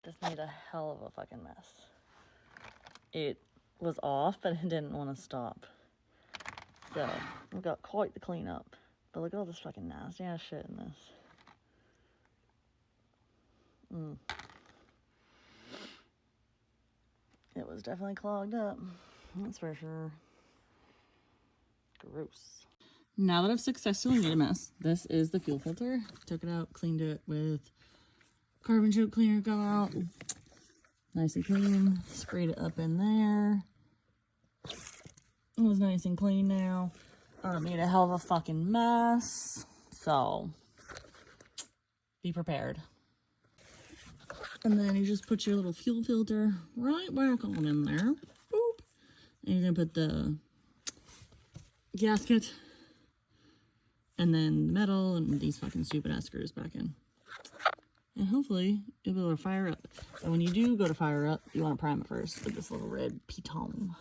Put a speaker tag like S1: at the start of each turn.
S1: This made a hell of a fucking mess. It was off, but it didn't want to stop. So, we got quite the cleanup. But look at all this fucking nasty ass shit in this. It was definitely clogged up. That's for sure. Gross. Now that I've successfully made a mess, this is the fuel filter. Took it out, cleaned it with carbon choke cleaner, got out. Nice and clean. Sprayed it up in there. It was nice and clean now. Made a hell of a fucking mess. So, be prepared. And then you just put your little fuel filter right back on in there. Boop. And you're going to put the gasket and then the metal and these fucking stupid ass screws back in. And hopefully you'll be able to fire up. And when you do go to fire up, you want to prime it first with this little red piton.